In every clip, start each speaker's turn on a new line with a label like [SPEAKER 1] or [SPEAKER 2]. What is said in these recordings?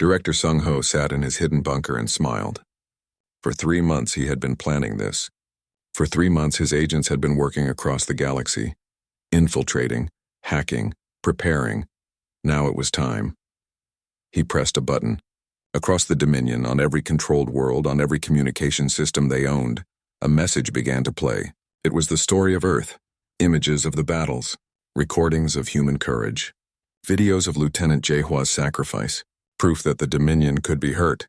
[SPEAKER 1] Director Sung-ho sat in his hidden bunker and smiled. For 3 months he had been planning this. For 3 months his agents had been working across the galaxy, infiltrating, hacking, preparing. Now it was time. He pressed a button. Across the Dominion, on every controlled world, on every communication system they owned, a message began to play. It was the story of Earth, images of the battles, recordings of human courage, videos of Lieutenant Jaehwa's sacrifice, proof that the Dominion could be hurt.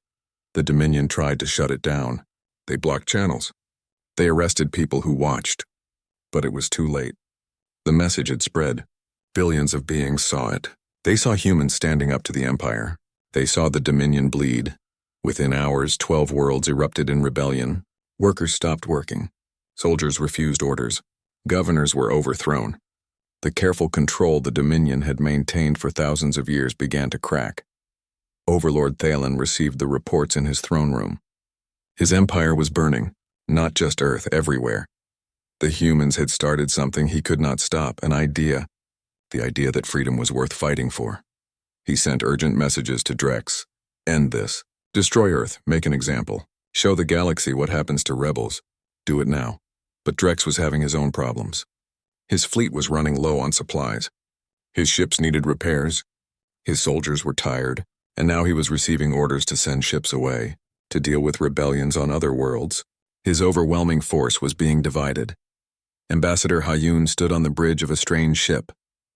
[SPEAKER 1] The Dominion tried to shut it down. They blocked channels. They arrested people who watched. But it was too late. The message had spread. Billions of beings saw it. They saw humans standing up to the Empire. They saw the Dominion bleed. Within hours, 12 worlds erupted in rebellion. Workers stopped working. Soldiers refused orders. Governors were overthrown. The careful control the Dominion had maintained for thousands of years began to crack. Overlord Thalen received the reports in his throne room. His empire was burning, not just Earth, everywhere. The humans had started something he could not stop, an idea. The idea that freedom was worth fighting for. He sent urgent messages to Drex. End this. Destroy Earth, make an example. Show the galaxy what happens to rebels. Do it now. But Drex was having his own problems. His fleet was running low on supplies. His ships needed repairs. His soldiers were tired, and now he was receiving orders to send ships away, to deal with rebellions on other worlds. His overwhelming force was being divided. Ambassador Hayun stood on the bridge of a strange ship.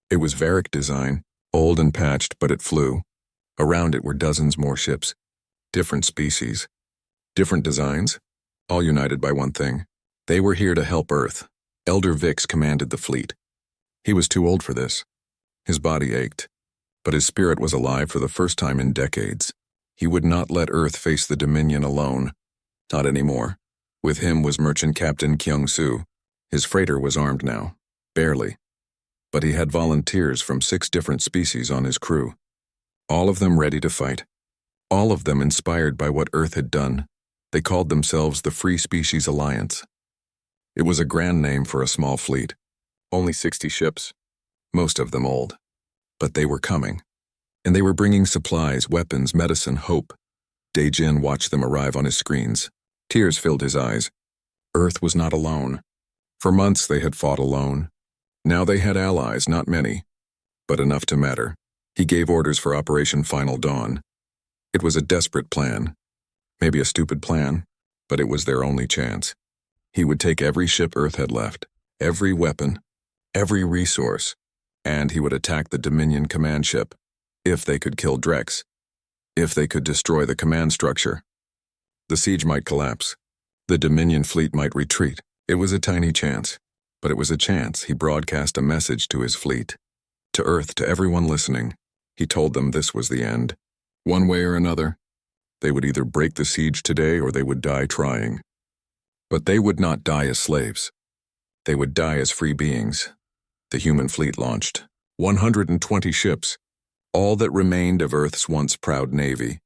[SPEAKER 1] It was Varric design, old and patched, but it flew. Around it were dozens more ships. Different species. Different designs, all united by one thing. They were here to help Earth. Elder Vix commanded the fleet. He was too old for this. His body ached, but his spirit was alive for the first time in decades. He would not let Earth face the Dominion alone. Not anymore. With him was Merchant Captain Kyung-soo. His freighter was armed now. Barely. But he had volunteers from 6 different species on his crew. All of them ready to fight. All of them inspired by what Earth had done. They called themselves the Free Species Alliance. It was a grand name for a small fleet. Only 60 ships. Most of them old. But they were coming. And they were bringing supplies, weapons, medicine, hope. Dae-jin watched them arrive on his screens. Tears filled his eyes. Earth was not alone. For months they had fought alone. Now they had allies, not many, but enough to matter. He gave orders for Operation Final Dawn. It was a desperate plan. Maybe a stupid plan, but it was their only chance. He would take every ship Earth had left, every weapon, every resource, and he would attack the Dominion command ship. If they could kill Drex. If they could destroy the command structure. The siege might collapse. The Dominion fleet might retreat. It was a tiny chance, but it was a chance. He broadcast a message to his fleet. To Earth, to everyone listening. He told them this was the end. One way or another, they would either break the siege today or they would die trying. But they would not die as slaves. They would die as free beings. The human fleet launched. 120 ships, all that remained of Earth's once proud navy.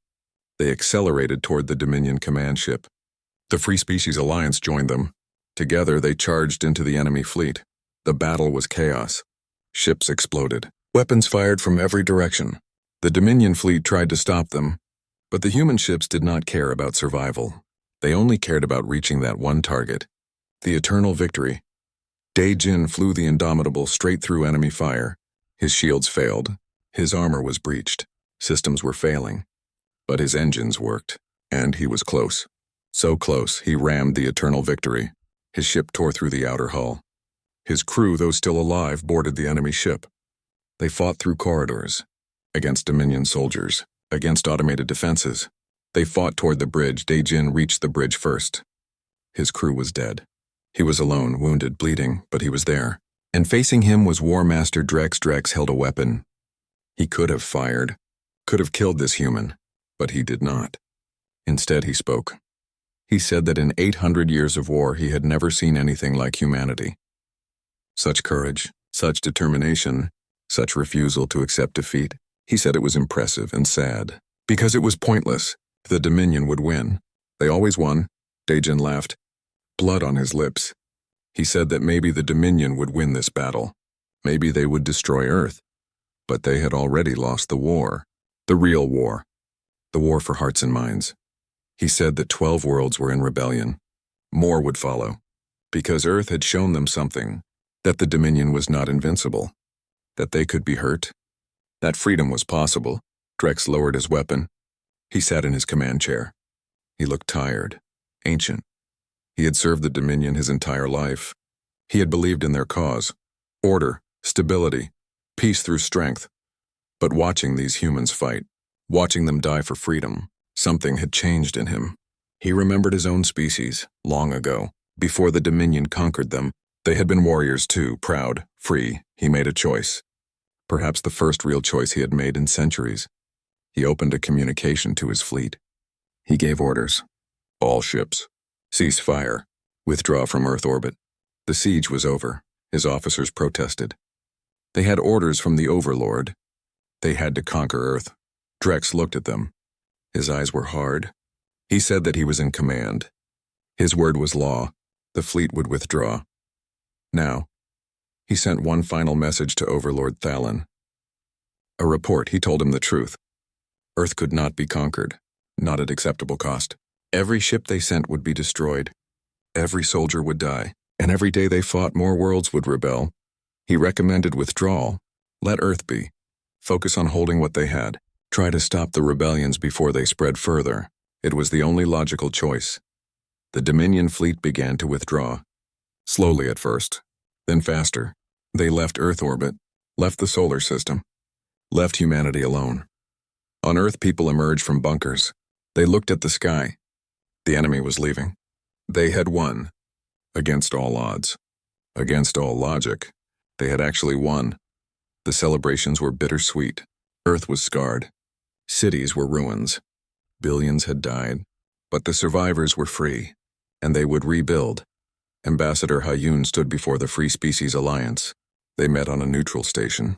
[SPEAKER 1] They accelerated toward the Dominion command ship. The Free Species Alliance joined them. Together they charged into the enemy fleet. The battle was chaos. Ships exploded. Weapons fired from every direction. The Dominion fleet tried to stop them, but the human ships did not care about survival. They only cared about reaching that one target, the eternal victory. Dae-jin flew the Indomitable straight through enemy fire. His shields failed. His armor was breached. Systems were failing. But his engines worked, and he was close. So close, he rammed the eternal victory. His ship tore through the outer hull. His crew, though still alive, boarded the enemy ship. They fought through corridors, against Dominion soldiers, against automated defenses. They fought toward the bridge. Dae-jin reached the bridge first. His crew was dead. He was alone, wounded, bleeding, but he was there. And facing him was War Master Drex. Drex held a weapon. He could have fired, could have killed this human, but he did not. Instead, he spoke. He said that in 800 years of war, he had never seen anything like humanity. Such courage, such determination, such refusal to accept defeat. He said it was impressive and sad, because it was pointless. The Dominion would win. They always won. Dae-jin laughed, blood on his lips. He said that maybe the Dominion would win this battle. Maybe they would destroy Earth. But they had already lost the war. The real war. the war for hearts and minds. He said that 12 worlds were in rebellion. More would follow, because Earth had shown them something, that the Dominion was not invincible, that they could be hurt, that freedom was possible. Drex lowered his weapon. He sat in his command chair. He looked tired, ancient. He had served the Dominion his entire life. He had believed in their cause, order, stability, peace through strength. But watching these humans fight, watching them die for freedom, something had changed in him. He remembered his own species, long ago, before the Dominion conquered them. They had been warriors too, proud, free. He made a choice. Perhaps the first real choice he had made in centuries. He opened a communication to his fleet. He gave orders. All ships. Cease fire. Withdraw from Earth orbit. The siege was over. His officers protested. They had orders from the Overlord. They had to conquer Earth. Drex looked at them. His eyes were hard. He said that he was in command. His word was law. The fleet would withdraw. Now, he sent one final message to Overlord Thalen. A report. He told him the truth. Earth could not be conquered, not at acceptable cost. Every ship they sent would be destroyed. Every soldier would die, and every day they fought, more worlds would rebel. He recommended withdrawal. Let Earth be. Focus on holding what they had. Try to stop the rebellions before they spread further. It was the only logical choice. The Dominion fleet began to withdraw. Slowly at first, then faster. They left Earth orbit, left the solar system, left humanity alone. On Earth, people emerged from bunkers. They looked at the sky. The enemy was leaving. They had won. Against all odds. Against all logic. They had actually won. The celebrations were bittersweet. Earth was scarred. Cities were ruins. Billions had died. But the survivors were free, and they would rebuild. Ambassador Hayun stood before the Free Species Alliance. They met on a neutral station.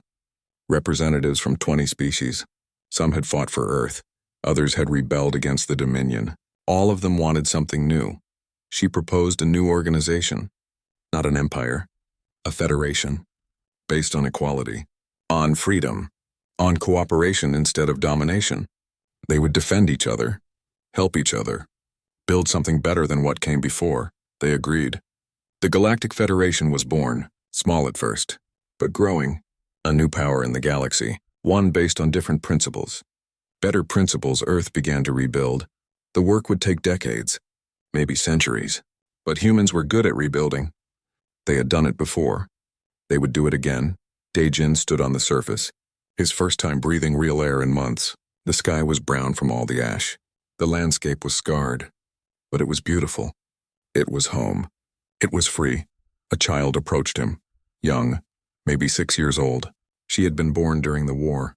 [SPEAKER 1] Representatives from 20 species. Some had fought for Earth. Others had rebelled against the Dominion. All of them wanted something new. She proposed a new organization. Not an empire. A federation. Based on equality. On freedom. On cooperation instead of domination. They would defend each other. Help each other. Build something better than what came before. They agreed. The Galactic Federation was born, small at first, but growing. A new power in the galaxy, one based on different principles. Better principles. Earth began to rebuild. The work would take decades, maybe centuries, but humans were good at rebuilding. They had done it before. They would do it again. Daejin stood on the surface, his first time breathing real air in months. The sky was brown from all the ash. The landscape was scarred, but it was beautiful. It was home. It was free. A child approached him, young, maybe 6 years old. She had been born during the war.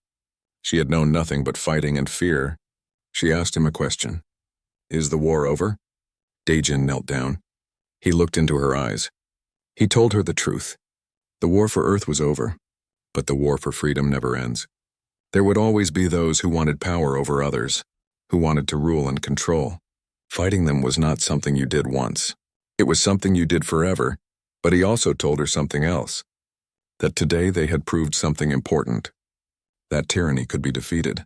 [SPEAKER 1] She had known nothing but fighting and fear. She asked him a question. Is the war over? Daejin knelt down. He looked into her eyes. He told her the truth. The war for Earth was over, but the war for freedom never ends. There would always be those who wanted power over others, who wanted to rule and control. Fighting them was not something you did once. It was something you did forever, but he also told her something else. That today they had proved something important. That tyranny could be defeated.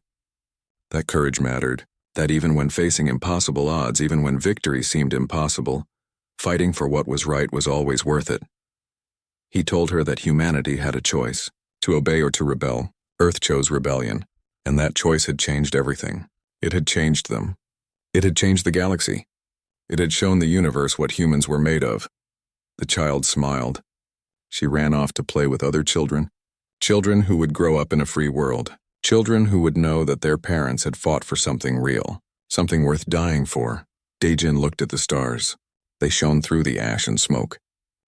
[SPEAKER 1] That courage mattered. That even when facing impossible odds, even when victory seemed impossible, fighting for what was right was always worth it. He told her that humanity had a choice, to obey or to rebel. Earth chose rebellion, and that choice had changed everything. It had changed them. It had changed the galaxy. It had shown the universe what humans were made of. The child smiled. She ran off to play with other children. Children who would grow up in a free world. Children who would know that their parents had fought for something real, something worth dying for. Daejin looked at the stars. They shone through the ash and smoke.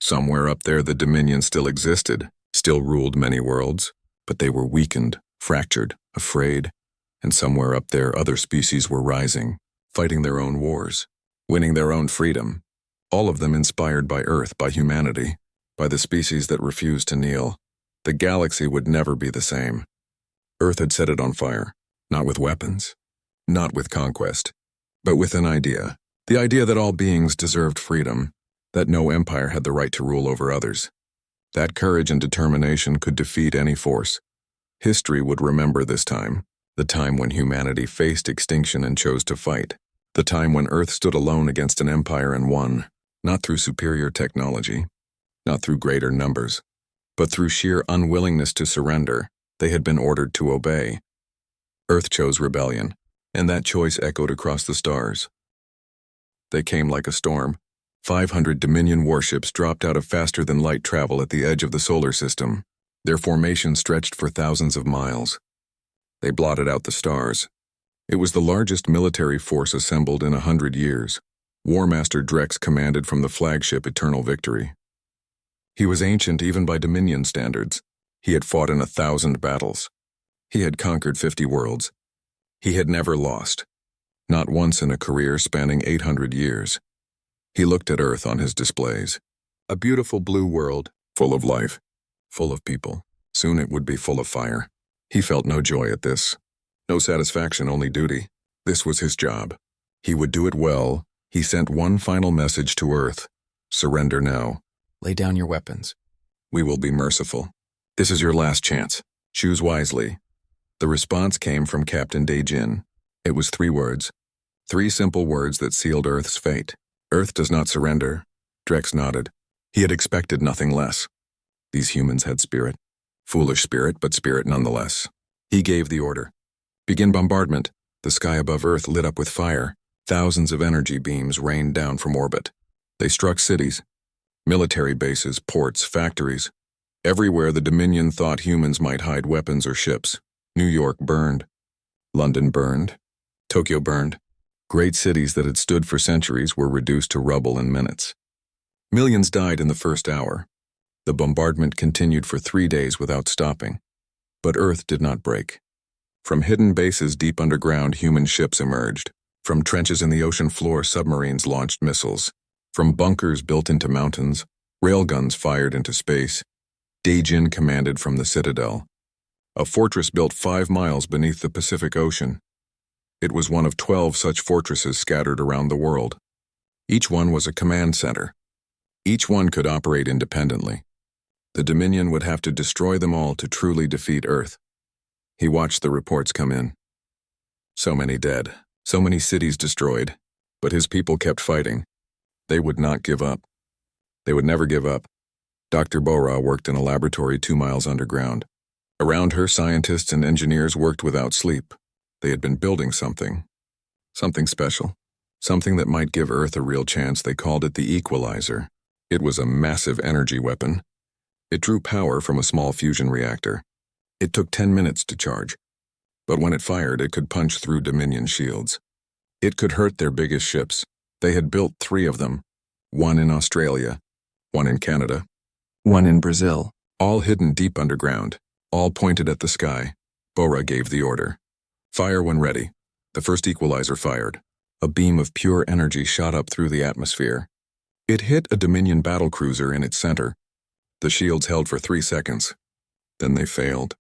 [SPEAKER 1] Somewhere up there the Dominion still existed, still ruled many worlds, but they were weakened, fractured, afraid. And somewhere up there other species were rising, fighting their own wars, winning their own freedom. All of them inspired by Earth, by humanity, by the species that refused to kneel. The galaxy would never be the same. Earth had set it on fire, not with weapons, not with conquest, but with an idea. The idea that all beings deserved freedom, that no empire had the right to rule over others. That courage and determination could defeat any force. History would remember this time. The time when humanity faced extinction and chose to fight. The time when Earth stood alone against an empire and won, not through superior technology, not through greater numbers, but through sheer unwillingness to surrender. They had been ordered to obey. Earth chose rebellion, and that choice echoed across the stars. They came like a storm. 500 Dominion warships dropped out of faster-than-light travel at the edge of the solar system. Their formation stretched for thousands of miles. They blotted out the stars. It was the largest military force assembled in 100 years. War Master Drex commanded from the flagship Eternal Victory. He was ancient even by Dominion standards. He had fought in 1,000 battles. He had conquered 50 worlds. He had never lost, not once in a career spanning 800 years. He looked at Earth on his displays. A beautiful blue world, full of life, full of people. Soon it would be full of fire. He felt no joy at this. No satisfaction, only duty. This was his job. He would do it well. He sent one final message to Earth. Surrender now. Lay down your weapons. We will be merciful. This is your last chance. Choose wisely. The response came from Captain Dejin. It was 3 words. 3 simple words that sealed Earth's fate. Earth does not surrender. Drex nodded. He had expected nothing less. These humans had spirit. Foolish spirit, but spirit nonetheless. He gave the order. Begin bombardment. The sky above Earth lit up with fire. Thousands of energy beams rained down from orbit. They struck cities, military bases, ports, factories. Everywhere the Dominion thought humans might hide weapons or ships. New York burned. London burned. Tokyo burned. Great cities that had stood for centuries were reduced to rubble in minutes. Millions died in the first hour. The bombardment continued for 3 days without stopping. But Earth did not break. From hidden bases deep underground, human ships emerged. From trenches in the ocean floor, submarines launched missiles. From bunkers built into mountains, railguns fired into space. Dejin commanded from the Citadel, a fortress built 5 miles beneath the Pacific Ocean. It was one of 12 such fortresses scattered around the world. Each one was a command center. Each one could operate independently. The Dominion would have to destroy them all to truly defeat Earth. He watched the reports come in. So many dead, so many cities destroyed, but his people kept fighting. They would not give up. They would never give up. Dr. Bora worked in a laboratory 2 miles underground. Around her, scientists and engineers worked without sleep. They had been building something special, something that might give Earth a real chance. They called it the Equalizer. It was a massive energy weapon. It drew power from a small fusion reactor. It took 10 minutes to charge, but when it fired, it could punch through Dominion shields. It could hurt their biggest ships. They had built 3 of them, 1 in Australia, 1 in Canada, 1 in Brazil, all hidden deep underground, all pointed at the sky. Bora gave the order. Fire when ready. The first equalizer fired. A beam of pure energy shot up through the atmosphere. It hit a Dominion battlecruiser in its center. The shields held for 3 seconds. Then they failed.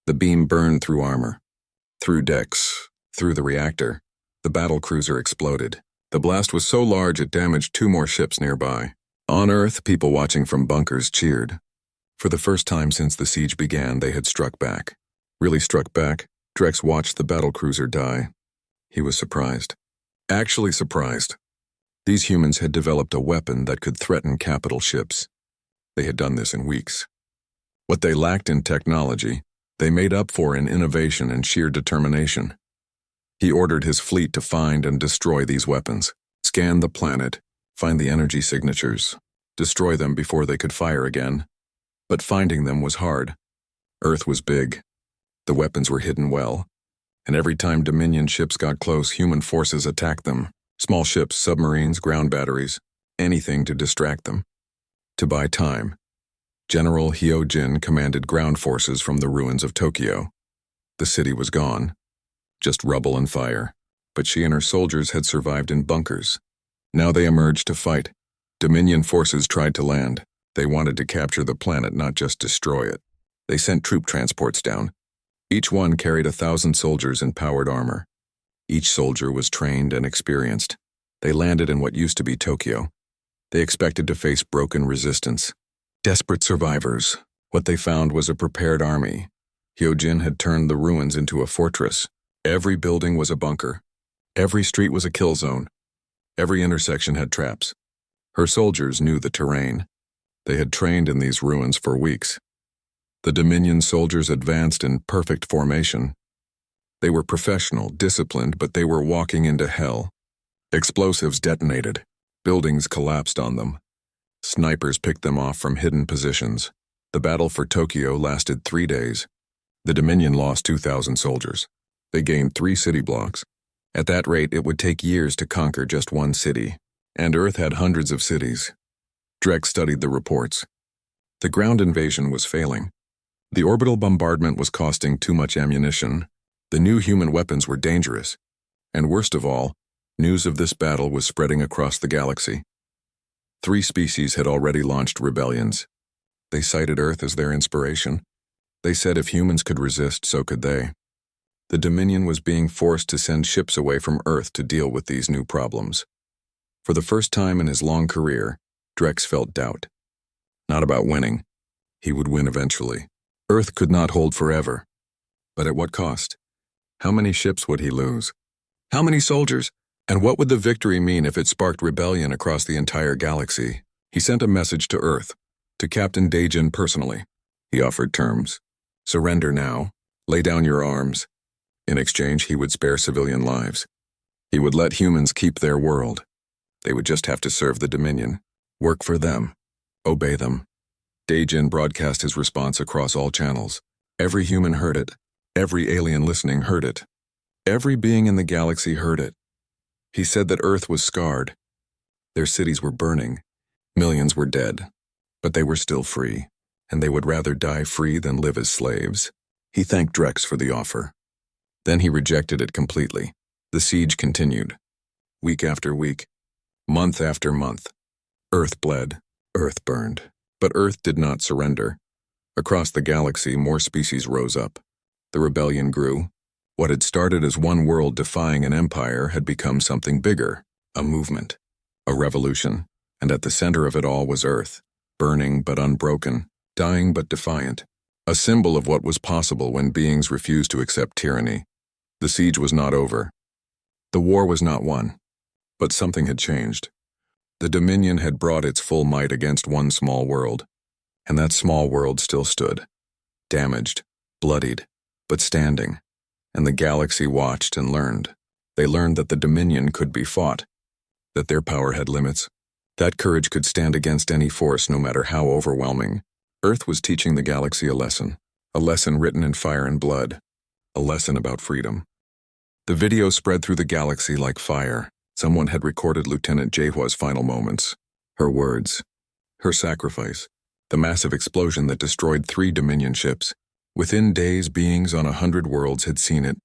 [SPEAKER 1] The beam burned through armor, through decks, through the reactor. The battlecruiser exploded. The blast was so large it damaged 2 more ships nearby. On Earth, people watching from bunkers cheered. For the first time since the siege began, they had struck back. Really struck back. Drex watched the battlecruiser die. He was surprised. Actually surprised. These humans had developed a weapon that could threaten capital ships. They had done this in weeks. What they lacked in technology, they made up for in innovation and sheer determination. He ordered his fleet to find and destroy these weapons, scan the planet, find the energy signatures, destroy them before they could fire again. But finding them was hard. Earth was big. The weapons were hidden well, and every time Dominion ships got close, human forces attacked them. Small ships, submarines, ground batteries, anything to distract them. To buy time, General Hyojin commanded ground forces from the ruins of Tokyo. The city was gone, just rubble and fire, but she and her soldiers had survived in bunkers. Now they emerged to fight. Dominion forces tried to land. They wanted to capture the planet, not just destroy it. They sent troop transports down. Each one carried 1,000 soldiers in powered armor. Each soldier was trained and experienced. They landed in what used to be Tokyo. They expected to face broken resistance. Desperate survivors. What they found was a prepared army. Hyojin had turned the ruins into a fortress. Every building was a bunker. Every street was a kill zone. Every intersection had traps. Her soldiers knew the terrain. They had trained in these ruins for weeks. The Dominion soldiers advanced in perfect formation. They were professional, disciplined, but they were walking into hell. Explosives detonated. Buildings collapsed on them. Snipers picked them off from hidden positions. The battle for Tokyo lasted 3 days. The Dominion lost 2,000 soldiers. They gained 3 city blocks. At that rate, it would take years to conquer just one city. And Earth had hundreds of cities. Drek studied the reports. The ground invasion was failing. The orbital bombardment was costing too much ammunition. The new human weapons were dangerous. And worst of all, news of this battle was spreading across the galaxy. 3 species had already launched rebellions. They cited Earth as their inspiration. They said if humans could resist, so could they. The Dominion was being forced to send ships away from Earth to deal with these new problems. For the first time in his long career, Drex felt doubt. Not about winning. He would win eventually. Earth could not hold forever. But at what cost? How many ships would he lose? How many soldiers? And what would the victory mean if it sparked rebellion across the entire galaxy? He sent a message to Earth, to Captain Daejin personally. He offered terms. Surrender now. Lay down your arms. In exchange, he would spare civilian lives. He would let humans keep their world. They would just have to serve the Dominion, work for them, obey them. Daejin broadcast his response across all channels. Every human heard it. Every alien listening heard it. Every being in the galaxy heard it. He said that Earth was scarred. Their cities were burning. Millions were dead. But they were still free, and they would rather die free than live as slaves. He thanked Drex for the offer. Then he rejected it completely. The siege continued. Week after week. Month after month. Earth bled. Earth burned. But Earth did not surrender. Across the galaxy, more species rose up. The rebellion grew. What had started as one world defying an empire had become something bigger, a movement, a revolution, and at the center of it all was Earth, burning but unbroken, dying but defiant, a symbol of what was possible when beings refused to accept tyranny. The siege was not over. The war was not won, but something had changed. The Dominion had brought its full might against one small world, and that small world still stood, damaged, bloodied, but standing. And the galaxy watched and learned. They learned that the Dominion could be fought, that their power had limits, that courage could stand against any force no matter how overwhelming. Earth was teaching the galaxy a lesson written in fire and blood, a lesson about freedom. The video spread through the galaxy like fire. Someone had recorded Lieutenant Jaehwa's final moments, her words, her sacrifice, the massive explosion that destroyed 3 Dominion ships. Within days, beings on 100 worlds had seen it.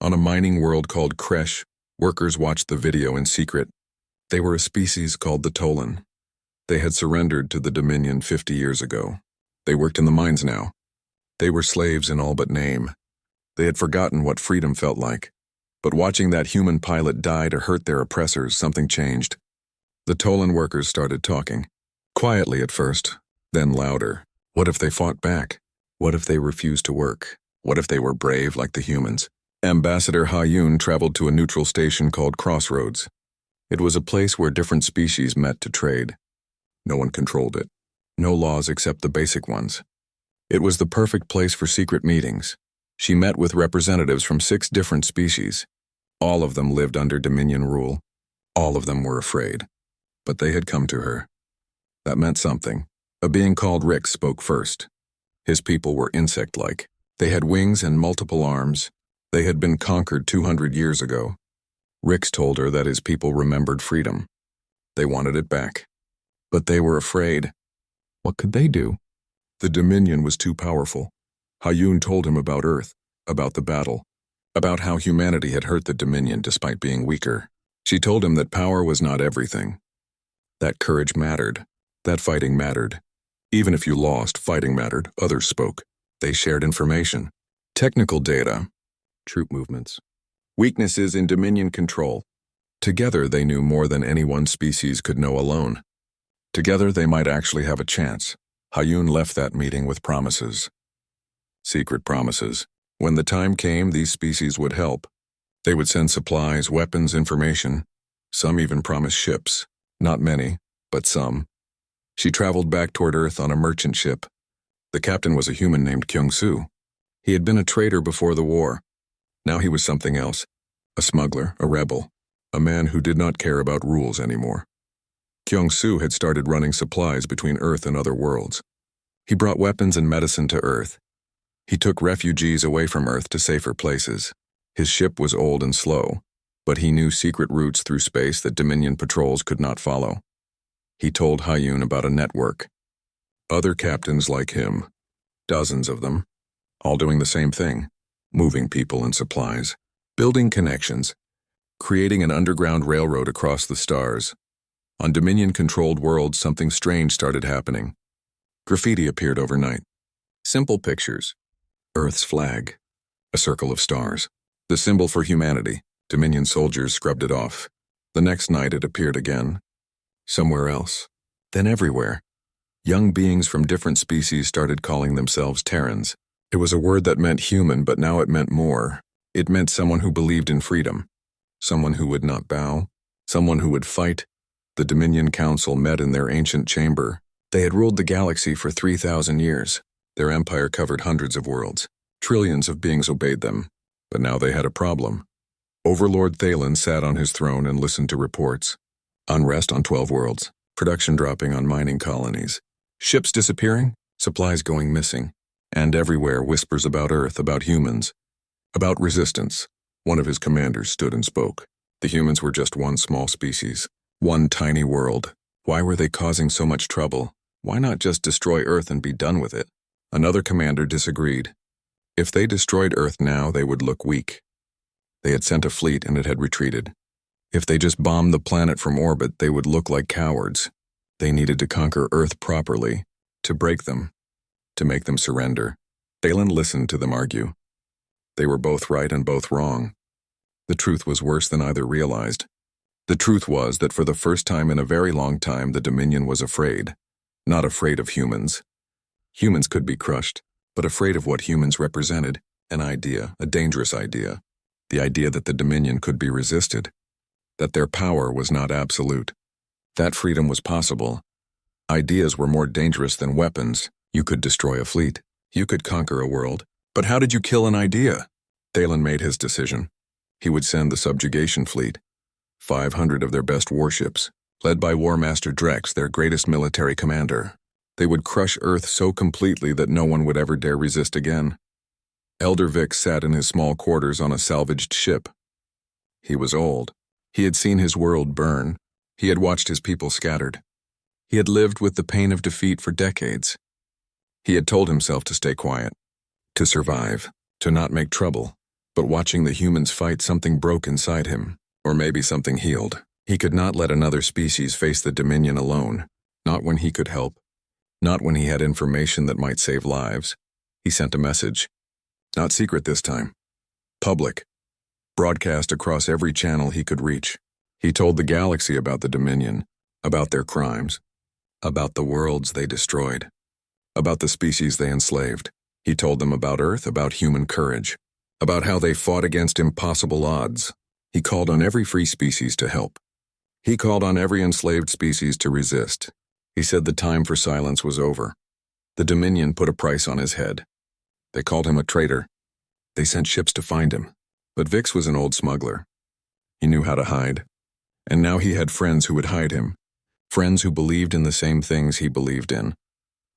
[SPEAKER 1] On a mining world called Kresh, workers watched the video in secret. They were a species called the Tolan. They had surrendered to the Dominion 50 years ago. They worked in the mines now. They were slaves in all but name. They had forgotten what freedom felt like. But watching that human pilot die to hurt their oppressors, something changed. The Tolan workers started talking. Quietly at first, then louder. What if they fought back? What if they refused to work? What if they were brave like the humans? Ambassador Ha-Yun traveled to a neutral station called Crossroads. It was a place where different species met to trade. No one controlled it. No laws except the basic ones. It was the perfect place for secret meetings. She met with representatives from 6 different species. All of them lived under Dominion rule. All of them were afraid. But they had come to her. That meant something. A being called Rick spoke first. His people were insect-like. They had wings and multiple arms. They had been conquered 200 years ago. Rix told her that his people remembered freedom. They wanted it back. But they were afraid. What could they do? The Dominion was too powerful. Ha-Yun told him about Earth, about the battle, about how humanity had hurt the Dominion despite being weaker. She told him that power was not everything. That courage mattered. That fighting mattered. Even if you lost, fighting mattered. Others spoke. They shared information. Technical data. Troop movements. Weaknesses in Dominion control. Together they knew more than any one species could know alone. Together they might actually have a chance. Ha-Yun left that meeting with promises. secret promises. When the time came, these species would help. They would send supplies, weapons, information. Some even promised ships. Not many, but some. She traveled back toward Earth on a merchant ship. The captain was a human named Kyung-soo. He had been a trader before the war. Now he was something else. A smuggler, a rebel, a man who did not care about rules anymore. Kyung-soo had started running supplies between Earth and other worlds. He brought weapons and medicine to Earth. He took refugees away from Earth to safer places. His ship was old and slow, but he knew secret routes through space that Dominion patrols could not follow. He told Hyun about a network. Other captains like him, dozens of them, all doing the same thing, moving people and supplies, building connections, creating an underground railroad across the stars. On Dominion-controlled worlds, something strange started happening. Graffiti appeared overnight. Simple pictures. Earth's flag. A circle of stars. The symbol for humanity. Dominion soldiers scrubbed it off. The next night it appeared again. Somewhere else. Then everywhere. Young beings from different species started calling themselves Terrans. It was a word that meant human, but now it meant more. It meant someone who believed in freedom. Someone who would not bow. Someone who would fight. The Dominion Council met in their ancient chamber. They had ruled the galaxy for 3,000 years. Their empire covered hundreds of worlds. Trillions of beings obeyed them. But now they had a problem. Overlord Thalen sat on his throne and listened to reports. Unrest on 12 worlds. Production dropping on mining colonies. Ships disappearing. Supplies going missing. And everywhere whispers about Earth, about humans. About resistance. One of his commanders stood and spoke. The humans were just one small species. One tiny world. Why were they causing so much trouble? Why not just destroy Earth and be done with it? Another commander disagreed. If they destroyed Earth now, they would look weak. They had sent a fleet and it had retreated. If they just bombed the planet from orbit, they would look like cowards. They needed to conquer Earth properly, to break them, to make them surrender. Thalen listened to them argue. They were both right and both wrong. The truth was worse than either realized. The truth was that for the first time in a very long time, the Dominion was afraid. Not afraid of humans. Humans could be crushed, but afraid of what humans represented, an idea, a dangerous idea. The idea that the Dominion could be resisted. That their power was not absolute. That freedom was possible. Ideas were more dangerous than weapons. You could destroy a fleet. You could conquer a world. But how did you kill an idea? Thalen made his decision. He would send the subjugation fleet. 500 of their best warships, led by War Master Drex, their greatest military commander. They would crush Earth so completely that no one would ever dare resist again. Elder Vix sat in his small quarters on a salvaged ship. He was old. He had seen his world burn. He had watched his people scattered. He had lived with the pain of defeat for decades. He had told himself to stay quiet, to survive, to not make trouble. But watching the humans fight, something broke inside him. Or maybe something healed. He could not let another species face the Dominion alone. Not when he could help. Not when he had information that might save lives. He sent a message. Not secret this time. Public. Broadcast across every channel he could reach. He told the galaxy about the Dominion, about their crimes, about the worlds they destroyed, about the species they enslaved. He told them about Earth, about human courage, about how they fought against impossible odds. He called on every free species to help. He called on every enslaved species to resist. He said the time for silence was over. The Dominion put a price on his head. They called him a traitor. They sent ships to find him. But Vix was an old smuggler. He knew how to hide. And now he had friends who would hide him. Friends who believed in the same things he believed in.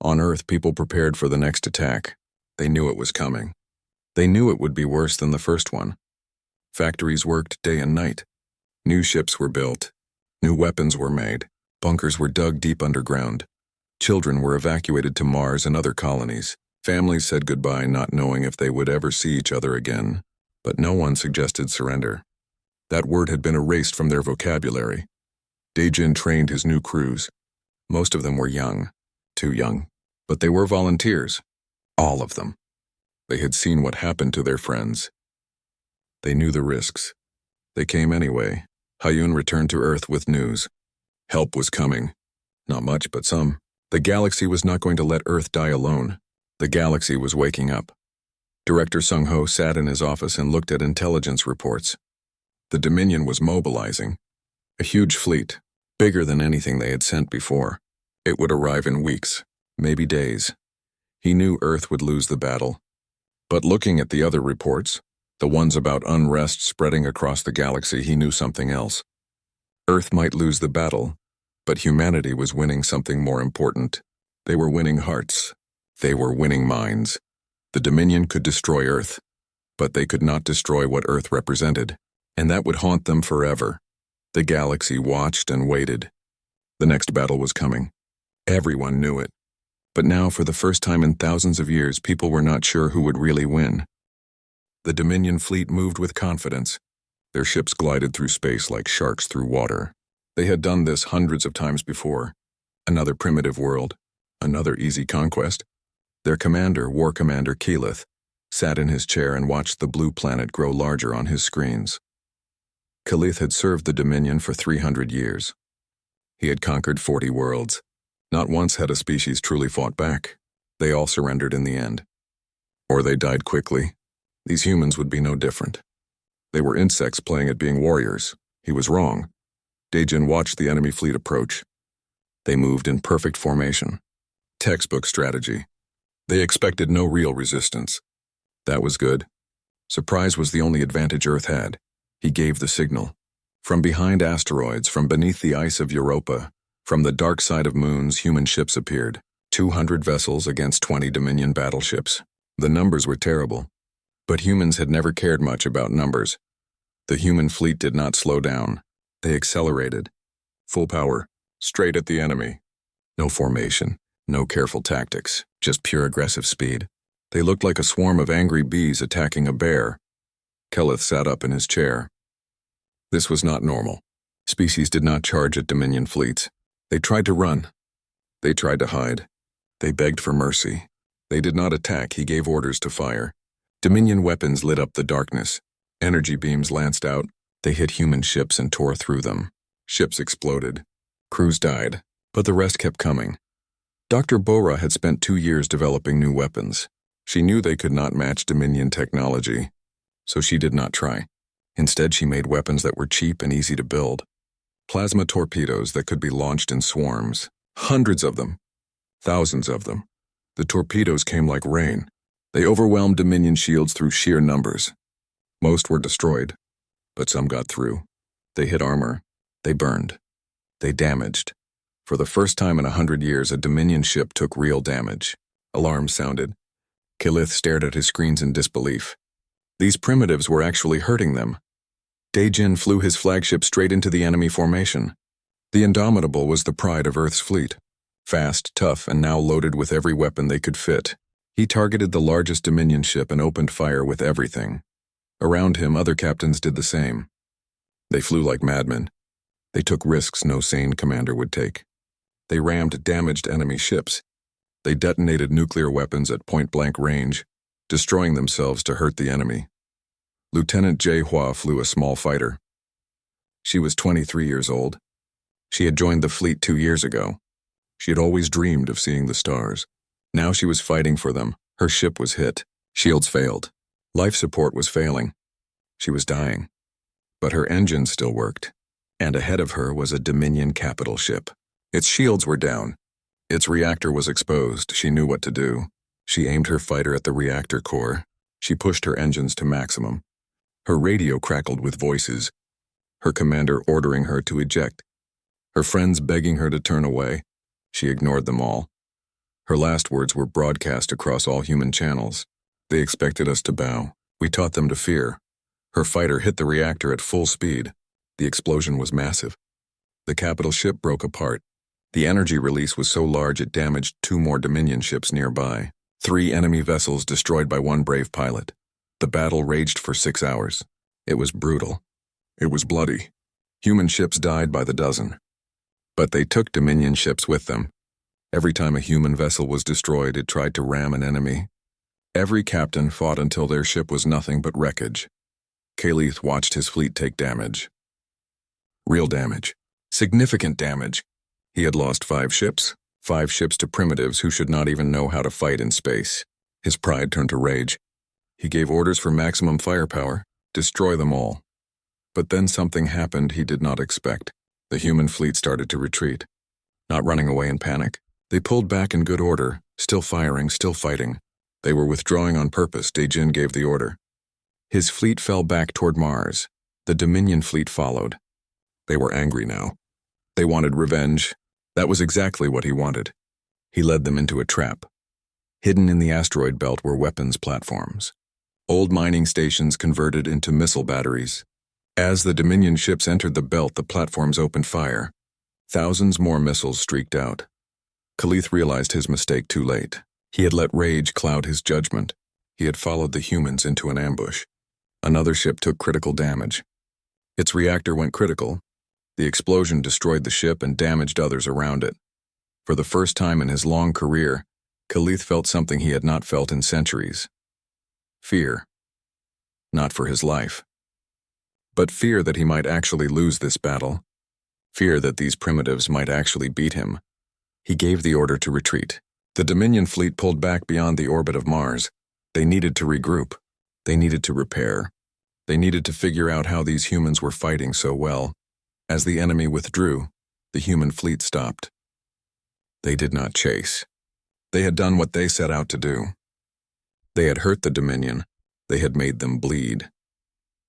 [SPEAKER 1] On Earth, people prepared for the next attack. They knew it was coming. They knew it would be worse than the first one. Factories worked day and night. New ships were built. New weapons were made. Bunkers were dug deep underground. Children were evacuated to Mars and other colonies. Families said goodbye, not knowing if they would ever see each other again. But no one suggested surrender. That word had been erased from their vocabulary. Daejin trained his new crews. Most of them were young. Too young. But they were volunteers. All of them. They had seen what happened to their friends. They knew the risks. They came anyway. Hyun returned to Earth with news. Help was coming. Not much, but some. The galaxy was not going to let Earth die alone. The galaxy was waking up. Director Sung-ho sat in his office and looked at intelligence reports. The Dominion was mobilizing. A huge fleet, bigger than anything they had sent before. It would arrive in weeks, maybe days. He knew Earth would lose the battle. But looking at the other reports, the ones about unrest spreading across the galaxy, he knew something else. Earth might lose the battle, but humanity was winning something more important. They were winning hearts. They were winning minds. The Dominion could destroy Earth, but they could not destroy what Earth represented, and that would haunt them forever. The galaxy watched and waited. The next battle was coming. Everyone knew it. But now, for the first time in thousands of years, people were not sure who would really win. The Dominion fleet moved with confidence. Their ships glided through space like sharks through water. They had done this hundreds of times before. Another primitive world, another easy conquest. Their commander, War Commander Keyleth, sat in his chair and watched the blue planet grow larger on his screens. Keyleth had served the Dominion for 300 years. He had conquered 40 worlds. Not once had a species truly fought back. They all surrendered in the end. Or they died quickly. These humans would be no different. They were insects playing at being warriors. He was wrong. Dae-jin watched the enemy fleet approach. They moved in perfect formation. Textbook strategy. They expected no real resistance. That was good. Surprise was the only advantage Earth had. He gave the signal. From behind asteroids, from beneath the ice of Europa, from the dark side of moons, human ships appeared. 200 vessels against 20 Dominion battleships. The numbers were terrible. But humans had never cared much about numbers. The human fleet did not slow down. They accelerated. Full power, straight at the enemy. No formation, no careful tactics, just pure aggressive speed. They looked like a swarm of angry bees attacking a bear. Keyleth sat up in his chair. This was not normal. Species did not charge at Dominion fleets. They tried to run. They tried to hide. They begged for mercy. They did not attack. He gave orders to fire. Dominion weapons lit up the darkness. Energy beams lanced out. They hit human ships and tore through them. Ships exploded. Crews died, but the rest kept coming. Dr. Bora had spent 2 years developing new weapons. She knew they could not match Dominion technology, so she did not try. Instead, she made weapons that were cheap and easy to build. Plasma torpedoes that could be launched in swarms. Hundreds of them. Thousands of them. The torpedoes came like rain. They overwhelmed Dominion shields through sheer numbers. Most were destroyed, but some got through. They hit armor. They burned. They damaged. For the first time in 100 years, a Dominion ship took real damage. Alarms sounded. Keyleth stared at his screens in disbelief. These primitives were actually hurting them. Dae-jin flew his flagship straight into the enemy formation. The Indomitable was the pride of Earth's fleet. Fast, tough, and now loaded with every weapon they could fit. He targeted the largest Dominion ship and opened fire with everything. Around him, other captains did the same. They flew like madmen. They took risks no sane commander would take. They rammed damaged enemy ships. They detonated nuclear weapons at point-blank range, destroying themselves to hurt the enemy. Lieutenant Jae-hwa flew a small fighter. She was 23 years old. She had joined the fleet 2 years ago. She had always dreamed of seeing the stars. Now she was fighting for them. Her ship was hit. Shields failed. Life support was failing. She was dying. But her engines still worked. And ahead of her was a Dominion capital ship. Its shields were down. Its reactor was exposed. She knew what to do. She aimed her fighter at the reactor core. She pushed her engines to maximum. Her radio crackled with voices. Her commander ordering her to eject. Her friends begging her to turn away. She ignored them all. Her last words were broadcast across all human channels. They expected us to bow. We taught them to fear. Her fighter hit the reactor at full speed. The explosion was massive. The capital ship broke apart. The energy release was so large it damaged 2 more Dominion ships nearby. 3 enemy vessels destroyed by 1 brave pilot. The battle raged for 6 hours. It was brutal. It was bloody. Human ships died by the dozen. But they took Dominion ships with them. Every time a human vessel was destroyed, it tried to ram an enemy. Every captain fought until their ship was nothing but wreckage. Keyleth watched his fleet take damage. Real damage. Significant damage. He had lost 5 ships. 5 ships to primitives who should not even know how to fight in space. His pride turned to rage. He gave orders for maximum firepower, destroy them all. But then something happened he did not expect. The human fleet started to retreat, not running away in panic. They pulled back in good order, still firing, still fighting. They were withdrawing on purpose. Daejin gave the order. His fleet fell back toward Mars. The Dominion fleet followed. They were angry now. They wanted revenge. That was exactly what he wanted. He led them into a trap. Hidden in the asteroid belt were weapons platforms. Old mining stations converted into missile batteries. As the Dominion ships entered the belt, the platforms opened fire. Thousands more missiles streaked out. Khalith realized his mistake too late. He had let rage cloud his judgment. He had followed the humans into an ambush. Another ship took critical damage. Its reactor went critical. The explosion destroyed the ship and damaged others around it. For the first time in his long career, Khalith felt something he had not felt in centuries. Fear. Not for his life, but fear that he might actually lose this battle. Fear that these primitives might actually beat him. He gave the order to retreat. The Dominion fleet pulled back beyond the orbit of Mars. They needed to regroup. They needed to repair. They needed to figure out how these humans were fighting so well. As the enemy withdrew, the human fleet stopped. They did not chase. They had done what they set out to do. They had hurt the Dominion. They had made them bleed.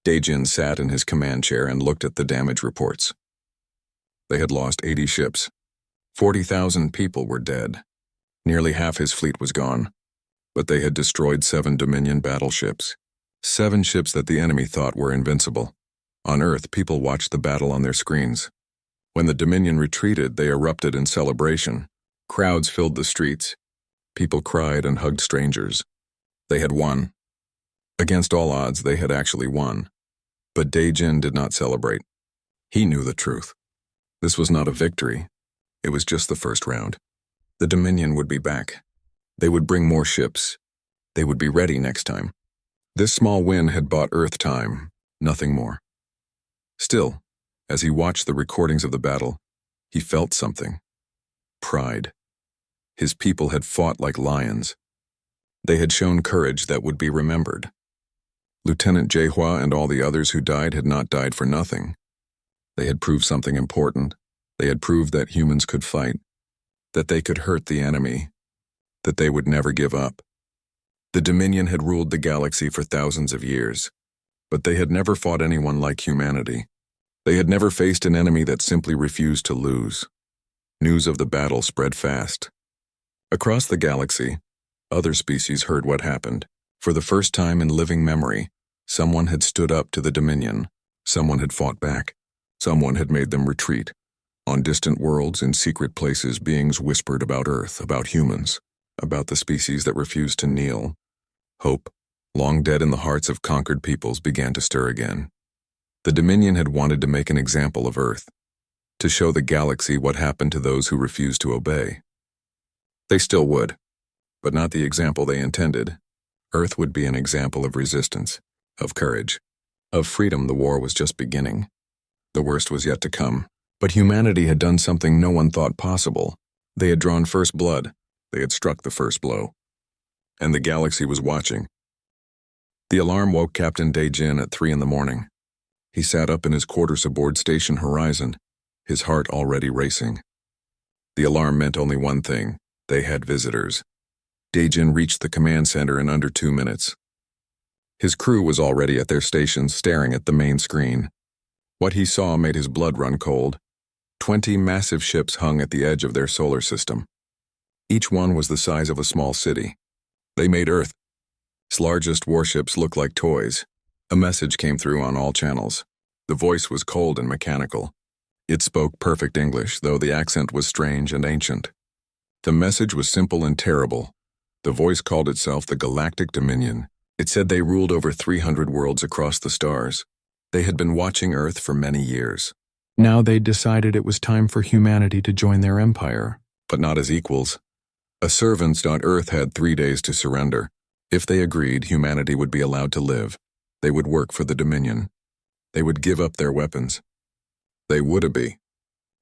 [SPEAKER 1] Daejin sat in his command chair and looked at the damage reports. They had lost 80 ships. 40,000 people were dead. Nearly half his fleet was gone. But they had destroyed 7 Dominion battleships. 7 ships that the enemy thought were invincible. On Earth, people watched the battle on their screens. When the Dominion retreated, they erupted in celebration. Crowds filled the streets. People cried and hugged strangers. They had won. Against all odds, they had actually won. But Daejin did not celebrate. He knew the truth. This was not a victory. It was just the first round. The Dominion would be back. They would bring more ships. They would be ready next time. This small win had bought Earth time, nothing more. Still, as he watched the recordings of the battle, he felt something. Pride. His people had fought like lions. They had shown courage that would be remembered. Lieutenant HFY and all the others who died had not died for nothing. They had proved something important. They had proved that humans could fight, that they could hurt the enemy, that they would never give up. The Dominion had ruled the galaxy for thousands of years, but they had never fought anyone like humanity. They had never faced an enemy that simply refused to lose. News of the battle spread fast. Across the galaxy, other species heard what happened. For the first time in living memory, someone had stood up to the Dominion. Someone had fought back. Someone had made them retreat. On distant worlds, in secret places, beings whispered about Earth, about humans, about the species that refused to kneel. Hope, long dead in the hearts of conquered peoples, began to stir again. The Dominion had wanted to make an example of Earth, to show the galaxy what happened to those who refused to obey. They still would, but not the example they intended. Earth would be an example of resistance, of courage, of freedom. The war was just beginning. The worst was yet to come. But humanity had done something no one thought possible. They had drawn first blood. They had struck the first blow. And the galaxy was watching. The alarm woke Captain Daejin at 3 a.m. He sat up in his quarters aboard Station Horizon, his heart already racing. The alarm meant only one thing. They had visitors. Daejin reached the command center in under 2 minutes. His crew was already at their stations staring at the main screen. What he saw made his blood run cold. 20 massive ships hung at the edge of their solar system. Each one was the size of a small city. They made Earth's largest warships look like toys. A message came through on all channels. The voice was cold and mechanical. It spoke perfect English, though the accent was strange and ancient. The message was simple and terrible. The voice called itself the Galactic Dominion. It said they ruled over 300 worlds across the stars. They had been watching Earth for many years. Now they'd decided it was time for humanity to join their empire, but not as equals. Earth had 3 days to surrender. If they agreed, humanity would be allowed to live. They would work for the Dominion. They would give up their weapons. They would be.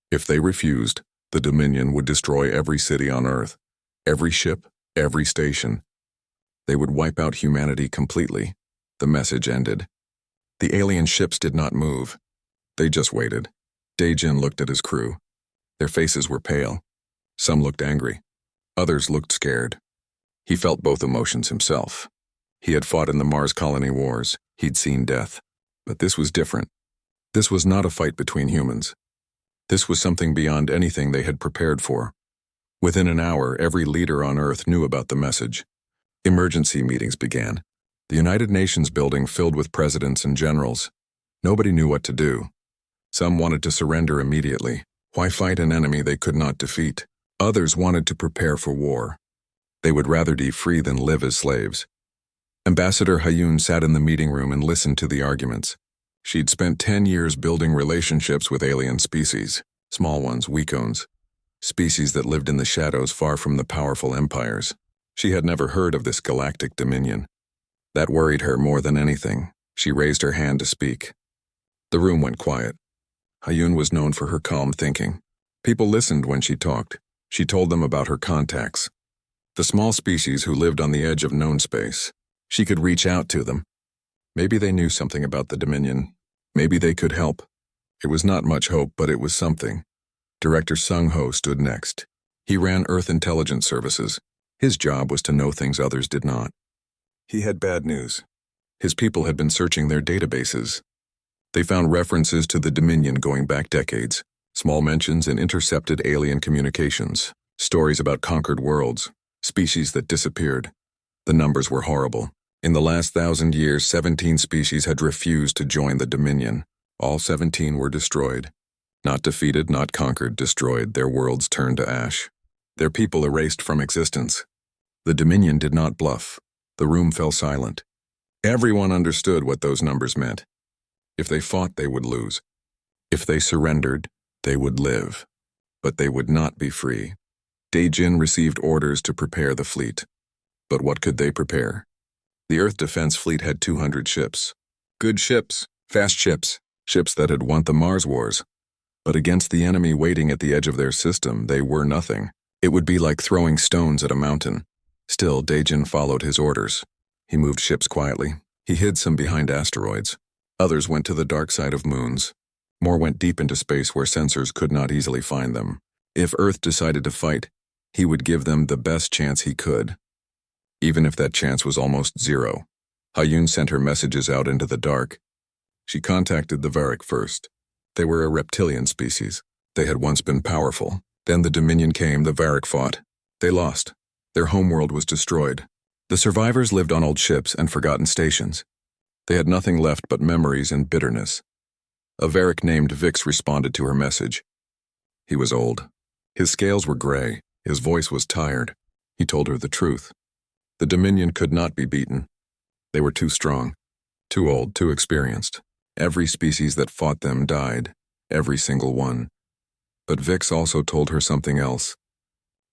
[SPEAKER 1] If they refused, the Dominion would destroy every city on Earth, every ship, every station. They would wipe out humanity completely. The message ended. The alien ships did not move. They just waited. Dae-jin looked at his crew. Their faces were pale. Some looked angry. Others looked scared. He felt both emotions himself. He had fought in the Mars colony wars. He'd seen death. But this was different. This was not a fight between humans. This was something beyond anything they had prepared for. Within an hour, every leader on Earth knew about the message. Emergency meetings began. The United Nations building filled with presidents and generals. Nobody knew what to do. Some wanted to surrender immediately. Why fight an enemy they could not defeat? Others wanted to prepare for war. They would rather be free than live as slaves. Ambassador Hyun sat in the meeting room and listened to the arguments. She'd spent 10 years building relationships with alien species, small ones, weak ones, species that lived in the shadows far from the powerful empires. She had never heard of this galactic dominion. That worried her more than anything. She raised her hand to speak. The room went quiet. Hyun was known for her calm thinking. People listened when she talked. She told them about her contacts, the small species who lived on the edge of known space. She could reach out to them. Maybe they knew something about the Dominion. Maybe they could help. It was not much hope, but it was something. Director Sung-ho stood next. He ran Earth Intelligence Services. His job was to know things others did not. He had bad news. His people had been searching their databases. They found references to the Dominion going back decades, small mentions in intercepted alien communications, stories about conquered worlds, species that disappeared. The numbers were horrible. In the last 1,000 years, 17 species had refused to join the Dominion. All 17 were destroyed. Not defeated, not conquered, destroyed. Their worlds turned to ash. Their people erased from existence. The Dominion did not bluff. The room fell silent. Everyone understood what those numbers meant. If they fought, they would lose. If they surrendered, they would live. But they would not be free. Dae-jin received orders to prepare the fleet. But what could they prepare? The Earth Defense Fleet had 200 ships. Good ships, fast ships, ships that had won the Mars Wars. But against the enemy waiting at the edge of their system, they were nothing. It would be like throwing stones at a mountain. Still, Dae-jin followed his orders. He moved ships quietly. He hid some behind asteroids. Others went to the dark side of moons. More went deep into space where sensors could not easily find them. If Earth decided to fight, he would give them the best chance he could. Even if that chance was almost zero. Hyun sent her messages out into the dark. She contacted the Varric first. They were a reptilian species. They had once been powerful. Then the Dominion came, the Varric fought. They lost. Their homeworld was destroyed. The survivors lived on old ships and forgotten stations. They had nothing left but memories and bitterness. A Varric named Vix responded to her message. He was old. His scales were gray. His voice was tired. He told her the truth. The Dominion could not be beaten. They were too strong, too old, too experienced. Every species that fought them died, every single one. But Vix also told her something else.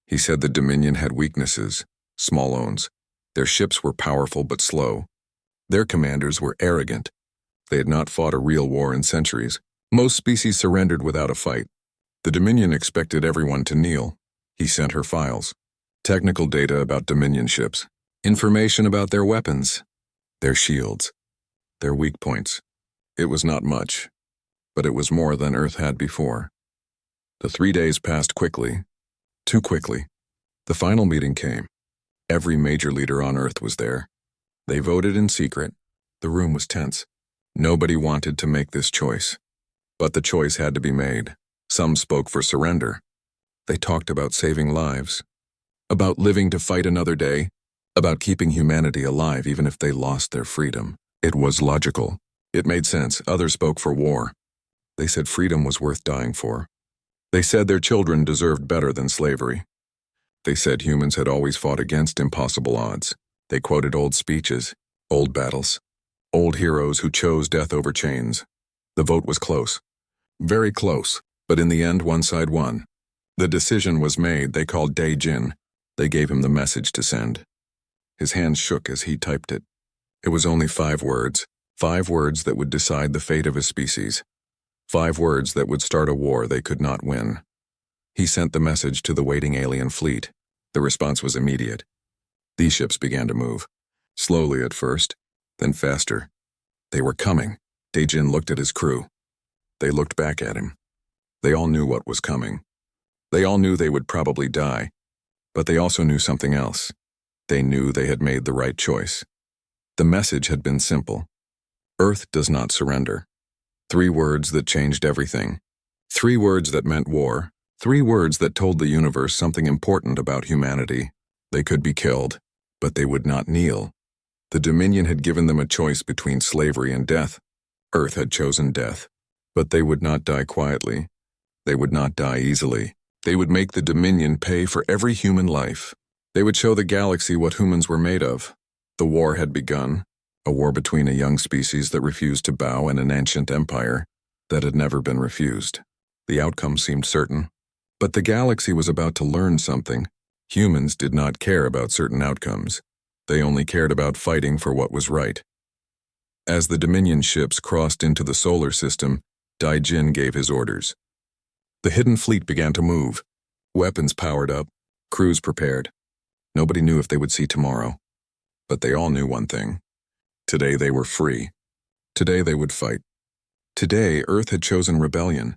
[SPEAKER 1] He said the Dominion had weaknesses, small ones. Their ships were powerful but slow. Their commanders were arrogant. They had not fought a real war in centuries. Most species surrendered without a fight. The Dominion expected everyone to kneel. He sent her files. Technical data about Dominion ships. Information about their weapons. Their shields. Their weak points. It was not much, but it was more than Earth had before. The 3 days passed quickly. Too quickly. The final meeting came. Every major leader on Earth was there. They voted in secret. The room was tense. Nobody wanted to make this choice. But the choice had to be made. Some spoke for surrender. They talked about saving lives. About living to fight another day. About keeping humanity alive even if they lost their freedom. It was logical. It made sense. Others spoke for war. They said freedom was worth dying for. They said their children deserved better than slavery. They said humans had always fought against impossible odds. They quoted old speeches, old battles, old heroes who chose death over chains. The vote was close. Very close, but in the end one side won. The decision was made. They called Dae-jin. They gave him the message to send. His hands shook as he typed it. It was only 5 words. 5 words that would decide the fate of his species. 5 words that would start a war they could not win. He sent the message to the waiting alien fleet. The response was immediate. These ships began to move. Slowly at first, then faster. They were coming. Daijin looked at his crew. They looked back at him. They all knew what was coming. They all knew they would probably die, but they also knew something else. They knew they had made the right choice. The message had been simple. Earth does not surrender. 3 words that changed everything. 3 words that meant war. 3 words that told the universe something important about humanity. They could be killed, but they would not kneel. The Dominion had given them a choice between slavery and death. Earth had chosen death, but they would not die quietly. They would not die easily. They would make the Dominion pay for every human life. They would show the galaxy what humans were made of. The war had begun, a war between a young species that refused to bow and an ancient empire that had never been refused. The outcome seemed certain, but the galaxy was about to learn something. Humans did not care about certain outcomes. They only cared about fighting for what was right. As the Dominion ships crossed into the solar system, Daijin gave his orders. The hidden fleet began to move. Weapons powered up, crews prepared. Nobody knew if they would see tomorrow. But they all knew one thing. Today they were free. Today they would fight. Today Earth had chosen rebellion.